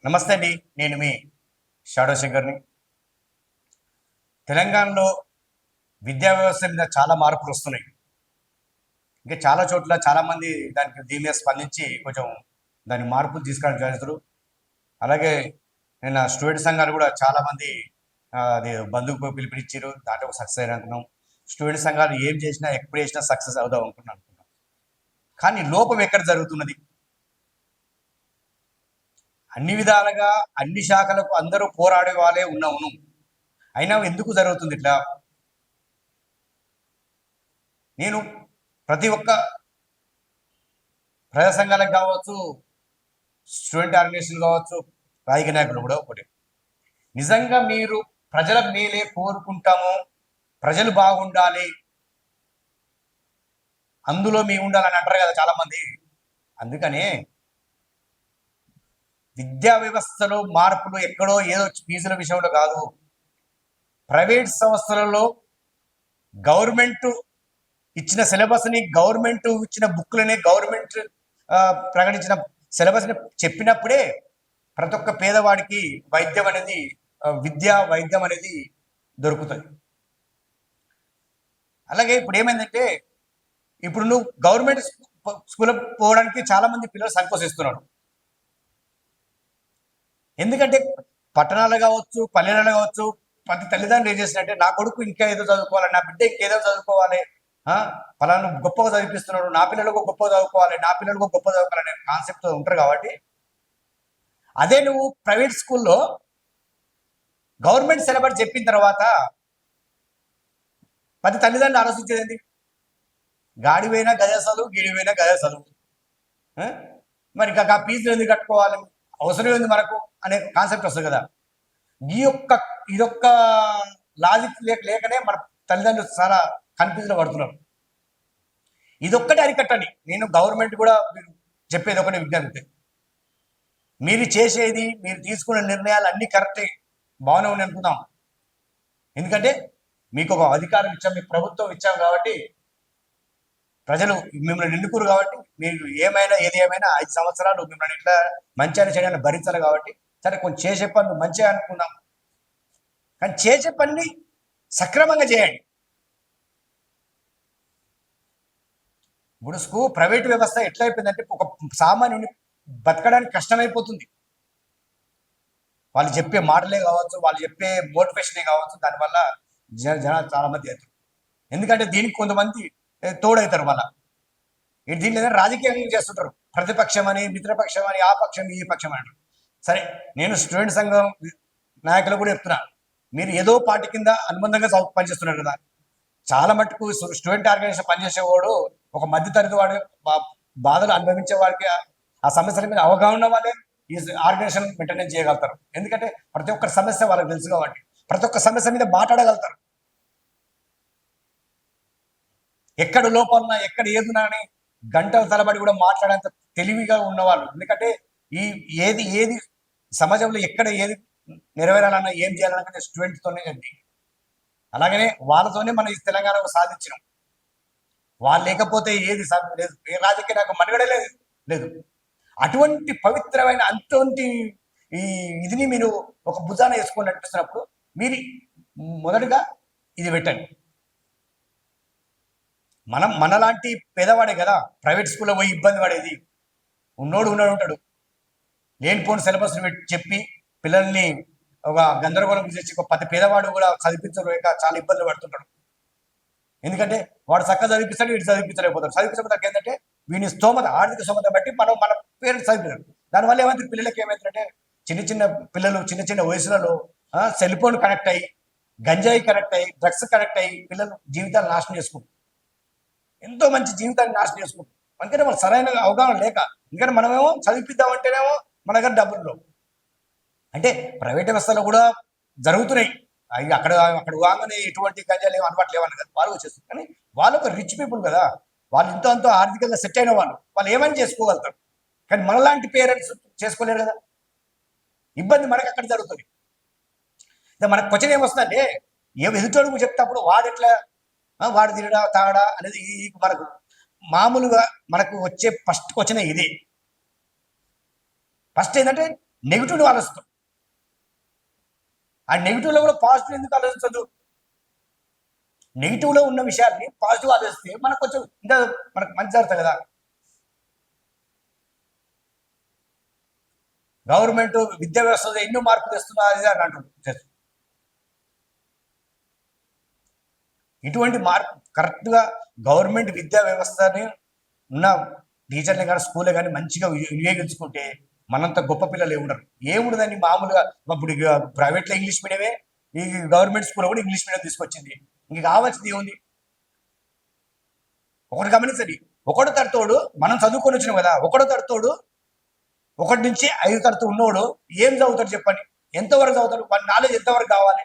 నమస్తే అండి. నేను మీ షాడో శంకర్ని. తెలంగాణలో విద్యా వ్యవస్థ మీద చాలా మార్పులు వస్తున్నాయి. ఇంకా చాలా చోట్ల చాలామంది దీని మీద స్పందించి కొంచెం దాని మార్పులు తీసుకురావడానికి చేస్తారు. అలాగే నిన్న స్టూడెంట్ సంఘాలు కూడా చాలామంది అది బంధుకు పిలుపునిచ్చారు. దాంట్లో ఒక సక్సెస్ అయిన అనుకున్నాం. స్టూడెంట్ సంఘాలు ఏం చేసినా ఎప్పుడు చేసినా సక్సెస్ అవుదాం అనుకున్నాం. కానీ లోపం ఎక్కడ జరుగుతున్నది? అన్ని విధాలుగా అన్ని శాఖలకు అందరూ పోరాడే వాళ్ళే ఉన్నావును. అయినా ఎందుకు జరుగుతుంది ఇట్లా? నేను ప్రతి ఒక్క ప్రజా సంఘాలకు కావచ్చు, స్టూడెంట్ ఆర్గనైజేషన్ కావచ్చు, రాజకీయ నాయకులు కూడా ఒకటి. నిజంగా మీరు ప్రజల మేలే కోరుకుంటాము, ప్రజలు బాగుండాలి, అందులో మీ ఉండాలని అంటారు కదా చాలామంది. అందుకనే విద్యా వ్యవస్థలో మార్పులు ఎక్కడో ఏదో ఫీజుల విషయంలో కాదు, ప్రైవేట్ సంస్థలలో గవర్నమెంట్ ఇచ్చిన సిలబస్ని, గవర్నమెంట్ ఇచ్చిన బుక్లని, గవర్నమెంట్ ప్రకటించిన సిలబస్ని చెప్పినప్పుడే ప్రతి ఒక్క పేదవాడికి వైద్యం అనేది, వైద్యం అనేది దొరుకుతుంది. అలాగే ఇప్పుడు ఏమైందంటే, ఇప్పుడు నువ్వు గవర్నమెంట్ స్కూల్ పోవడానికి చాలా మంది పిల్లలు సంకోచిస్తున్నారు. ఎందుకంటే పట్టణాలు కావచ్చు, పల్లెలలో కావచ్చు, ప్రతి తల్లిదండ్రులు ఏం చేసినట్టే, నా కొడుకు ఇంకా ఏదో చదువుకోవాలి, నా బిడ్డ ఇంకేదో చదువుకోవాలి, ఫలానా గొప్పగా చదివిస్తున్నాడు, నా పిల్లలకు గొప్పగా చదువుకోవాలి, నా పిల్లలకు గొప్ప చదువుకోవాలనే కాన్సెప్ట్ ఉంటారు. కాబట్టి అదే నువ్వు ప్రైవేట్ స్కూల్లో గవర్నమెంట్ సిలబస్ చెప్పిన తర్వాత ప్రతి తల్లిదండ్రులు ఆలోచించేది గాడిపోయినా గదే చదువు, గిడిపోయినా గదే చదువు, మరి ఇంకా ఫీజులు ఎందుకు కట్టుకోవాలి, అవసరం ఏంది మనకు అనే కాన్సెప్ట్ వస్తుంది కదా. ఇదొక్క లాజిక్ లేకనే మన తల్లిదండ్రులు చాలా కన్ఫ్యూజ్లో పడుతున్నారు. ఇదొక్కటి అరికట్టండి. నేను గవర్నమెంట్ కూడా మీరు చెప్పేది ఒకటి విజ్ఞప్తి, మీరు చేసేది, మీరు తీసుకునే నిర్ణయాలు అన్నీ కరెక్టే, బాగానే ఉన్నాయి అనుకుందాం. ఎందుకంటే మీకు ఒక అధికారం ఇచ్చాం, మీకు ప్రభుత్వం ఇచ్చాం కాబట్టి, ప్రజలు మిమ్మల్ని ఎన్నుకోరు కాబట్టి, మీరు ఏది ఏమైనా 5 సంవత్సరాలు మిమ్మల్ని ఇట్లా మంచి అని చేయడానికి భరించాలి కాబట్టి, సరే కొంచెం చేసే పనులు మంచిగా అనుకుందాం, కానీ చేసే పనిని సక్రమంగా చేయండి. ఇప్పుడు ప్రైవేట్ వ్యవస్థ ఎట్లా అయిపోయిందంటే, ఒక సామాన్యుని బతకడానికి కష్టమైపోతుంది. వాళ్ళు చెప్పే మాటలే కావచ్చు, వాళ్ళు చెప్పే మోటివేషనే కావచ్చు, దానివల్ల జనాలు చాలా మంది అవుతారు. ఎందుకంటే దీనికి కొంతమంది తోడవుతారు. వాళ్ళ దీంట్లో ఏదైనా రాజకీయం చేస్తుంటారు, ప్రతిపక్షం అని, మిత్రపక్షం అని, ఆ పక్షం ఈ పక్షం అంటారు. సరే, నేను స్టూడెంట్ సంఘం నాయకులు కూడా చెప్తున్నా, మీరు ఏదో పార్టీ కింద అనుబంధంగా పనిచేస్తున్నారు కదా. చాలా మటుకు స్టూడెంట్ ఆర్గనైజేషన్ పనిచేసేవాడు ఒక మధ్యతరగతి వాడు, బాధలు అనుభవించే వాడికి, ఆ సమస్యల మీద అవగాహన వాళ్ళే ఈ ఆర్గనైజేషన్ మెయింటెనెన్స్ చేయగలుగుతారు. ఎందుకంటే ప్రతి ఒక్క సమస్య వాళ్ళకి తెలుసు కాబట్టి ప్రతి ఒక్క సమస్య మీద మాట్లాడగలుగుతారు. ఎక్కడ లోపాలన్నా, ఎక్కడ ఏదున్నా అని గంటల తరబడి కూడా మాట్లాడేంత తెలివిగా ఉన్నవాళ్ళు. ఎందుకంటే ఏది సమాజంలో ఎక్కడ ఏది నెరవేరాలన్నా, ఏం చేయాలన్నా స్టూడెంట్తోనే అండి. అలాగనే వాళ్ళతోనే మనం ఈ తెలంగాణకు సాధించినాం. వాళ్ళు లేకపోతే ఏది లేదు, ఏ రాజకీయ నాకు మనుగడ లేదు. అటువంటి పవిత్రమైన అంతటి ఇదిని మీరు ఒక భుజాన వేసుకొని నడిపిస్తున్నప్పుడు మీరు మొదటగా ఇది పెట్టండి. మనలాంటి పేదవాడే కదా ప్రైవేట్ స్కూల్లో పోయి ఇబ్బంది పడేది. ఉన్నాడు ఉంటాడు, లేనిపోని సిలబస్ చెప్పి పిల్లల్ని ఒక గందరగోళం చేసి ప్రతి పేదవాడు కూడా చదివించలేక చాలా ఇబ్బందులు పడుతుంటాడు. ఎందుకంటే వాడు చక్కగా చదివిస్తాడు, వీడు చదివించలేకపోతాడు. చదివించకపోతే ఏంటంటే వీని స్తోమత, ఆర్థిక స్తోమత బట్టి మన పేరెంట్స్ చదివినారు. దానివల్ల ఏమైంది, పిల్లలకి ఏమవుతుందంటే చిన్న పిల్లలు చిన్న వయసులలో సెల్ ఫోన్ కనెక్ట్ అయ్యి, గంజాయి కనెక్ట్ అయ్యి, డ్రగ్స్ కనెక్ట్ అయ్యి పిల్లలు జీవితాలు నాశనం చేసుకుంటారు. ఎంతో మంచి జీవితాన్ని నాశనం చేసుకుంటారు. అందుకనే వాళ్ళు సరైన అవగాహన లేక, ఎందుకంటే మనమేమో చదివిద్దామంటేనేమో మన దగ్గర డబ్బులు. అంటే ప్రైవేట్ వ్యవస్థలో కూడా జరుగుతున్నాయి. అక్కడ కాగానే ఎటువంటి గంజాలు ఏమో అలవాటు లేవని కదా వాళ్ళు వచ్చేస్తారు. కానీ వాళ్ళు ఒక రిచ్ పీపుల్ కదా, వాళ్ళు అంతో ఆర్థికంగా సెట్ అయిన వాళ్ళు ఏమైనా చేసుకోగలుగుతారు. కానీ మనలాంటి పేరెంట్స్ చేసుకోలేరు కదా. ఇబ్బంది మనకు అక్కడ జరుగుతుంది. మనకు క్వశ్చన్ ఏమొస్తుందంటే, ఎదుటోడుకు చెప్తాప్పుడు వాడు తినడా తాగడా అనేది మనకు మామూలుగా మనకు వచ్చే ఫస్ట్ క్వశ్చన్ ఇది. ఫస్ట్ ఏంటంటే నెగిటివ్ ఆలోచిస్తాం. ఆ నెగిటివ్లో కూడా పాజిటివ్ ఎందుకు ఆలోచించదు? నెగిటివ్లో ఉన్న విషయాన్ని పాజిటివ్ ఆలోచిస్తే మనకు కొంచెం ఇంకా మనకు మంచి జరుగుతుంది కదా. గవర్నమెంట్ విద్యా వ్యవస్థలో ఎన్నో మార్పులు తెస్తున్నా అది అని అంటుంటారు. ఇటువంటి మార్పు కరెక్ట్గా గవర్నమెంట్ విద్యా వ్యవస్థని ఉన్న టీచర్లు కానీ స్కూల్లో కానీ మంచిగా వినియోగించుకుంటే మనంత గొప్ప పిల్లలు ఏముండరు. ఏముండదని మామూలుగా ఇప్పుడు ప్రైవేట్లో ఇంగ్లీష్ మీడియమే, ఈ గవర్నమెంట్ స్కూల్లో కూడా ఇంగ్లీష్ మీడియం తీసుకొచ్చింది. ఇంక కావాల్సింది ఏముంది? ఒకటి గమనించండి, ఒకటో తరతోడు మనం చదువుకొని వచ్చినాం కదా, ఒకటో తరతోడు 1 నుంచి 5 తరగతి ఉన్నోడు ఏం చదువుతాడు చెప్పండి? ఎంతవరకు చదువుతాడు? వాడి నాలెడ్జ్ ఎంతవరకు కావాలి?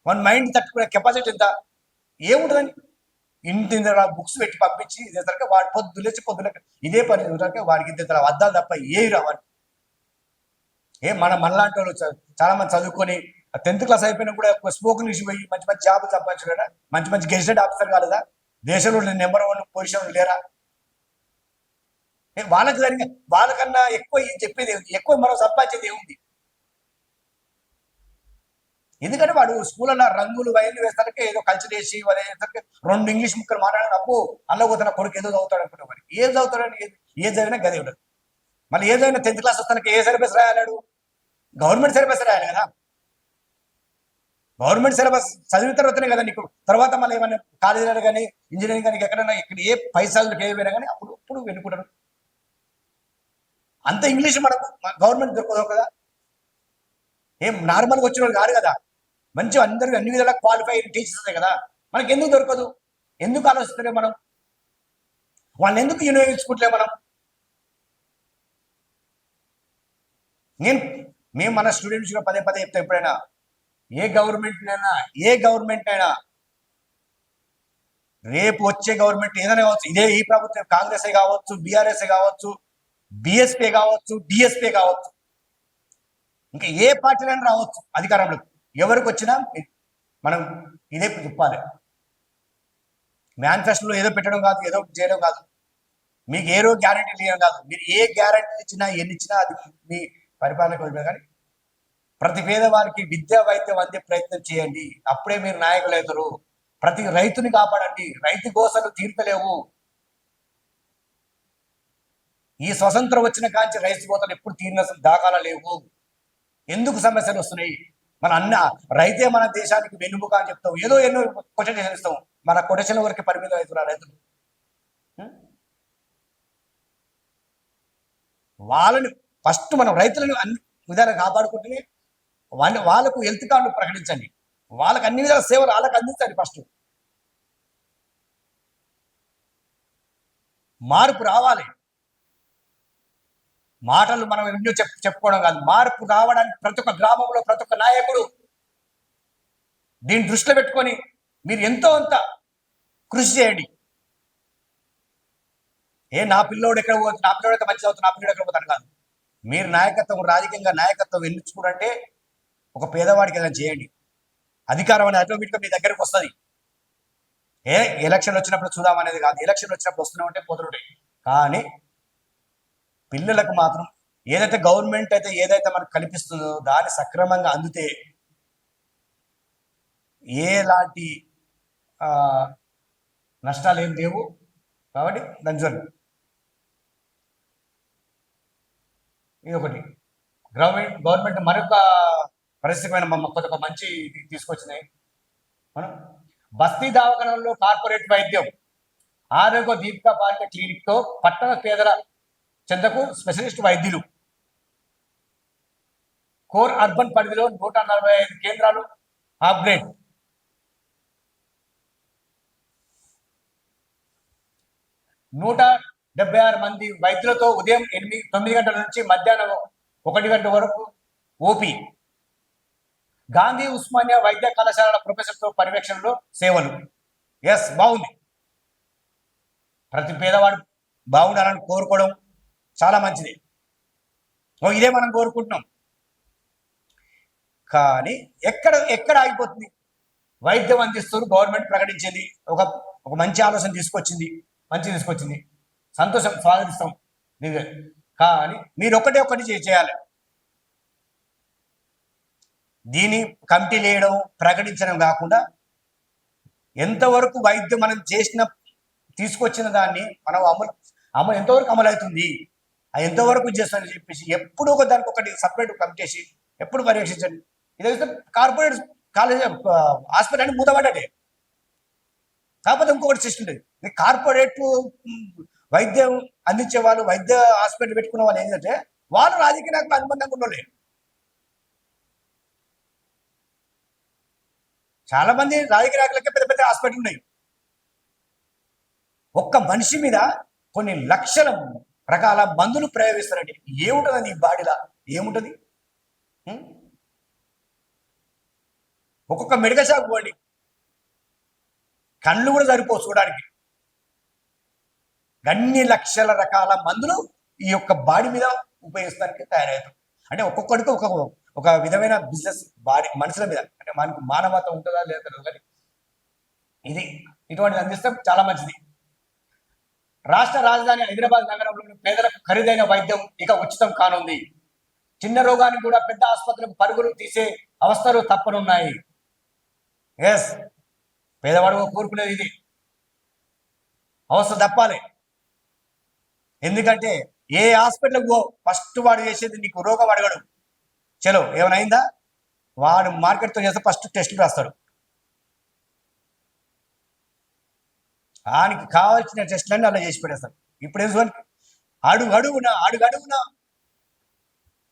వాడి మైండ్ తట్టుకునే కెపాసిటీ ఎంత? ఏముంటుందని ఇంటి బుక్స్ పెట్టి పంపించి ఇదేసరికి వాడి పొద్దులేచి ఇదే పని వాడికి ఇద్దరు అద్దాలు తప్ప ఏవి రావాలి. మనలాంటి వాళ్ళు చాలా మంది చదువుకొని 10th క్లాస్ అయిపోయినా కూడా స్పోకెన్ ఇంగ్లీష్ పోయి మంచి మంచి జాబ్ సంపాదించలేదా? మంచి మంచి గెజిటెడ్ ఆఫీసర్ కాలేదా? దేశంలో నెంబర్ 1 పొజిషన్ లేరా? వాళ్ళకి జరిగిన వాళ్ళకన్నా ఎక్కువ చెప్పేది ఏముంది? ఎక్కువ మనం సంపాదించేది ఏముంది? ఎందుకంటే వాడు స్కూల్లో రంగులు వయలు వేస్తానికి ఏదో కల్చర్ వేసి వేసరికి 2 ఇంగ్లీష్ ముక్కలు మాట్లాడాలి. అప్పు అల్ల పోతున్న కొడుకు ఏదో చదువుతాడు అనుకుంటే మరి ఏం చదువుతాడని ఏం చదివినా గదే ఉండదు. మళ్ళీ ఏదైనా 10th క్లాస్ వస్తానికి ఏ సిలబస్ రాయాలాడు? గవర్నమెంట్ సిలబస్ రాయాలి కదా. గవర్నమెంట్ సిలబస్ చదివిన తర్వాతనే కదా నీకు తర్వాత మళ్ళీ ఏమైనా కాలేజీలో కానీ ఇంజనీరింగ్ కానీ ఎక్కడైనా ఇక్కడ ఏ పైసలు ఏమైనా కానీ అప్పుడు వెనుకుంటారు. అంత ఇంగ్లీష్ మనకు గవర్నమెంట్ దొరకదు కదా. ఏం నార్మల్గా వచ్చిన వాళ్ళు కాదు కదా, మంచిగా అందరూ అన్ని విధాలా క్వాలిఫైడ్ టీచర్స్ కదా. మనకి ఎందుకు దొరకదు? ఎందుకు ఆలోచిస్తలే మనం? వాళ్ళని ఎందుకు వినియోగించుకుంటలే మనం? మేము మన స్టూడెంట్స్ పదే పదే చెప్తాం, ఎప్పుడైనా ఏ గవర్నమెంట్ అయినా రేపు వచ్చే గవర్నమెంట్ ఏదైనా కావచ్చు, ఈ ప్రభుత్వం కాంగ్రెస్ కావచ్చు, బీఆర్ఎస్ కావచ్చు, బిఎస్పీ కావచ్చు, డిఎస్పీ కావచ్చు, ఇంకా ఏ పార్టీలైనా రావచ్చు అధికారంలోకి. ఎవరికి వచ్చినా మనం ఇదే చెప్పాలి. మేనిఫెస్టోలో ఏదో పెట్టడం కాదు, ఏదో చేయడం కాదు, మీకు ఏదో గ్యారంటీ ఇవ్వడం కాదు. మీరు ఏ గ్యారంటీ ఇచ్చినా ఎన్ని ఇచ్చినా అది మీ పరిపాలనకు. కానీ ప్రతి పేదవారికి విద్యా వైద్యం అందే ప్రయత్నం చేయండి, అప్పుడే మీరు నాయకులు అవుతారు. ప్రతి రైతుని కాపాడండి, రైతు గోసలు తీర్చలేవు. ఈ స్వతంత్రం వచ్చిన కాంచి రైతు కోతలు ఎప్పుడు తీరిన దాఖలా లేవు. ఎందుకు సమస్యలు వస్తున్నాయి? రైతే మన దేశానికి వెన్నుముక అని చెప్తాం, ఏదో ఎన్నో కొటేషన్ ఇస్తాం, మన కొటేషన్ వరకు పరిమితం అవుతున్నారు రైతులు. వాళ్ళని ఫస్ట్ మనం రైతులను అన్ని విధాలు కాపాడుకుంటేనే వాళ్ళకు హెల్త్ కార్డు ప్రకటించండి, వాళ్ళకి అన్ని విధాల సేవలు వాళ్ళకి అందించండి. ఫస్ట్ మార్పు రావాలి. మాటలు మనం ఎన్నో చెప్పుకోవడం కాదు, మార్పు రావడానికి ప్రతి ఒక్క గ్రామంలో ప్రతి ఒక్క నాయకుడు దీన్ని దృష్టిలో పెట్టుకొని మీరు ఎంతో అంత కృషి చేయండి. నా పిల్లోడు ఎక్కడ పోతుంది, నా పిల్లోడు అయితే మంచి అవుతుంది, నా పిల్లోడు ఎక్కడ పోతాను కాదు. మీరు నాయకత్వం, రాజకీయంగా నాయకత్వం ఎన్నించుకుంటే ఒక పేదవాడికి ఏదైనా చేయండి. అధికారం అనేది ఆటోమేటిక్గా మీ దగ్గరకు వస్తుంది. ఎలక్షన్ వచ్చినప్పుడు చూద్దామనేది కాదు, ఎలక్షన్ వచ్చినప్పుడు వస్తూనే ఉంటే పోతుంటాయి. కానీ పిల్లలకు మాత్రం ఏదైతే గవర్నమెంట్ అయితే ఏదైతే మనకు కల్పిస్తుందో దాన్ని సక్రమంగా అందితే ఎలాంటి నష్టాలు ఏం లేవు. కాబట్టి దాని ఇది ఒకటి. గవర్నమెంట్ మరొక పరిస్థితిమైన కొత్త మంచి తీసుకొచ్చినాయి. మనం బస్తీ దవాఖానాల్లో కార్పొరేట్ వైద్యం, ఆరోగ్య దీపికా పార్టీ క్లినిక్తో పట్టణ పేదల చెంతకు స్పెషలిస్ట్ వైద్యులు, కోర్ అర్బన్ పరిధిలో 145 కేంద్రాలు అప్గ్రేడ్. నూట 76 మంది వైద్యులతో ఉదయం 9 గంటల నుంచి మధ్యాహ్నం 1 గంట వరకు ఓపీ. గాంధీ ఉస్మానియా వైద్య కళాశాల ప్రొఫెసర్తో పర్యవేక్షణలో సేవలు. బాగుంది. ప్రతి పేదవాడు బాగుండాలని కోరుకోవడం చాలా మంచిది. ఇదే మనం కోరుకుంటున్నాం. కానీ ఎక్కడ ఆగిపోతుంది? వైద్యం అందిస్తారు, గవర్నమెంట్ ప్రకటించేది ఒక మంచి ఆలోచన తీసుకొచ్చింది, సంతోషం, స్వాగతిస్తాం. కానీ మీరు ఒకటి చేయాలి. దీని కమిటీలు వేయడం ప్రకటించడం కాకుండా ఎంతవరకు వైద్యం మనం తీసుకొచ్చిన దాన్ని మనం అమలు ఎంతవరకు అమలు అవుతుంది, అది ఎంతవరకు చేస్తామని చెప్పేసి ఎప్పుడు దానికి ఒకటి సపరేట్ కమిటీ వేసి ఎప్పుడు పర్యవేక్షించండి. ఇదైతే కార్పొరేట్ కాలేజ్ హాస్పిటల్ అని మూతపడ్డే. కాకపోతే ఇంకొకటి సిస్టమ్ ఉంటుంది. ఇది కార్పొరేట్ వైద్యం అందించే వాళ్ళు, వైద్య హాస్పిటల్ పెట్టుకున్న వాళ్ళు ఏంటంటే వాళ్ళు రాజకీయ నాయకులు అనుబంధంగా ఉన్నోళ్ళే. చాలా మంది రాజకీయ నాయకులకే పెద్ద పెద్ద హాస్పిటల్ ఉన్నాయి. ఒక్క మనిషి మీద కొన్ని లక్షల రకాల మందులు ప్రయోగిస్తారండి. ఏముంటుంది ఈ బాడీలా? ఏముంటుంది? ఒక్కొక్క మెడికల్ షాప్ పోండి, కళ్ళు కూడా సరిపోవు చూడడానికి. అన్ని లక్షల రకాల మందులు ఈ యొక్క బాడీ మీద ఉపయోగిస్తానికి తయారవుతాయి. అంటే ఒక్కొక్కడికి ఒక విధమైన బిజినెస్ బాడీ మనుషుల మీద. అంటే మనకు మానవత ఉంటుందా లేదా కానీ ఇది ఇటువంటిది అందిస్తే చాలా మంచిది. రాష్ట్ర రాజధాని హైదరాబాద్ నగరంలోని పేదలకు ఖరీదైన వైద్యం ఇక ఉచితం కానుంది. చిన్న రోగానికి కూడా పెద్ద ఆసుపత్రులకు పరుగులు తీసే అవస్థలు తప్పనున్నాయి. ఎస్, పేదవాడు కోరుకునేది ఇది. అవస్థ తప్పాలి. ఎందుకంటే ఏ హాస్పిటల్కి పో ఫస్ట్ వాడు చేసేది నీకు రోగం అడగడు. చలో ఏమైనా అయిందా, వాడు మార్కెట్తో చేస్తే ఫస్ట్ టెస్టులు రాస్తాడు. ఆయనకి కావాల్సిన టెస్టులన్నీ అలా చేసి పెట్టేస్తాడు. ఇప్పుడు ఏం అడుగునా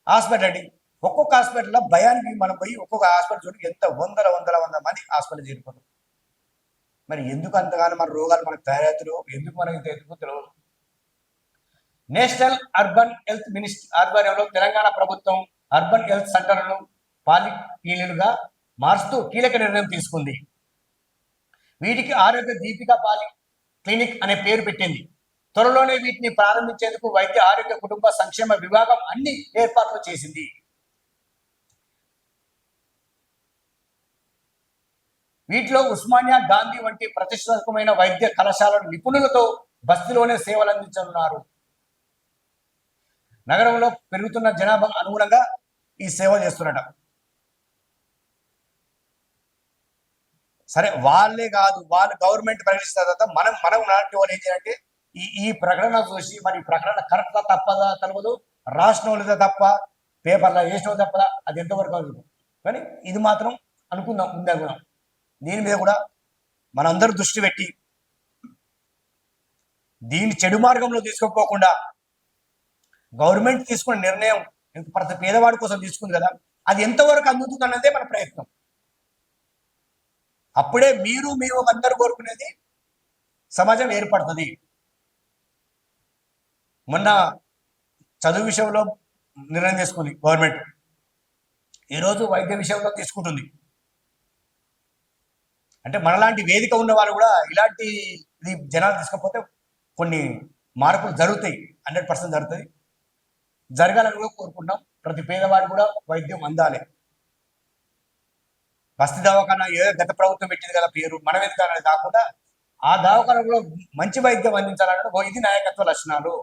హాస్పిటల్ అండి. ఒక్కొక్క హాస్పిటల్లో భయానికి మనం పోయి ఒక్కొక్క హాస్పిటల్ చూడండి ఎంత వందల మంది హాస్పిటల్ చేరిపోతాం. మరి ఎందుకు అంతగానో మన రోగాలు మనకు తయారవుతారో, ఎందుకు మనకి ఎందుకు తెలియదు. నేషనల్ అర్బన్ హెల్త్ మినిస్ట్రీ ఆధ్వర్యంలో తెలంగాణ ప్రభుత్వం అర్బన్ హెల్త్ సెంటర్లను పాలిక్లినిక్లుగా మారుస్తూ కీలక నిర్ణయం తీసుకుంది. వీటికి ఆరోగ్య దీపిక పాలి క్లినిక్ అనే పేరు పెట్టింది. త్వరలోనే వీటిని ప్రారంభించేందుకు వైద్య ఆరోగ్య కుటుంబ సంక్షేమ విభాగం అన్ని ఏర్పాట్లు చేసింది. వీటిలో ఉస్మానియా, గాంధీ వంటి ప్రతిష్టాత్మకమైన వైద్య కళాశాలను నిపుణులతో బస్తీలోనే సేవలు అందించనున్నారు. నగరంలో పెరుగుతున్న జనాభా అనుగుణంగా ఈ సేవలు చేస్తున్నట. సరే, వాళ్ళే కాదు, వాళ్ళు గవర్నమెంట్ ప్రకటిస్తున్న తర్వాత మనం నాటి వాళ్ళు ఏం చేయాలంటే ఈ ప్రకటన చూసి మరి ప్రకటన కరెక్టా తప్పదా తెలియదు, రాసిన వాళ్ళదా తప్ప, పేపర్లో వేసిన తప్పదా, అది ఎంతవరకు అవుతుంది. కానీ ఇది మాత్రం అనుకుందాం, ముందే అనుకుందాం. దీని మీద కూడా మనందరూ దృష్టి పెట్టి దీన్ని చెడు మార్గంలో తీసుకోపోకుండా గవర్నమెంట్ తీసుకున్న నిర్ణయం ప్రతి పేదవాడి కోసం తీసుకుంది కదా, అది ఎంతవరకు అందుతుంది అన్నదే మన ప్రయత్నం. అప్పుడే మీరు అందరూ కోరుకునేది సమాజం ఏర్పడుతుంది. మొన్న చదువు విషయంలో నిర్ణయం తీసుకుంది గవర్నమెంట్, ఈరోజు వైద్య విషయంలో తీసుకుంటుంది. అంటే మనలాంటి వేదిక ఉన్న వాళ్ళు కూడా ఇలాంటి ఇది జనాలు తీసుకపోతే కొన్ని మార్పులు జరుగుతాయి, 100% జరుగుతుంది. జరగాలని కూడా కోరుకుంటాం. ప్రతి పేదవాడు కూడా వైద్యం అందాలి. బస్తీ దవాఖానా ఏదో గత ప్రభుత్వం పెట్టింది కదా పేరు, మనం ఎందుకు కాకుండా ఆ దవాఖానలో మంచి వైద్యం అందించాలన్నది ఇది నాయకత్వ లక్షణాలు.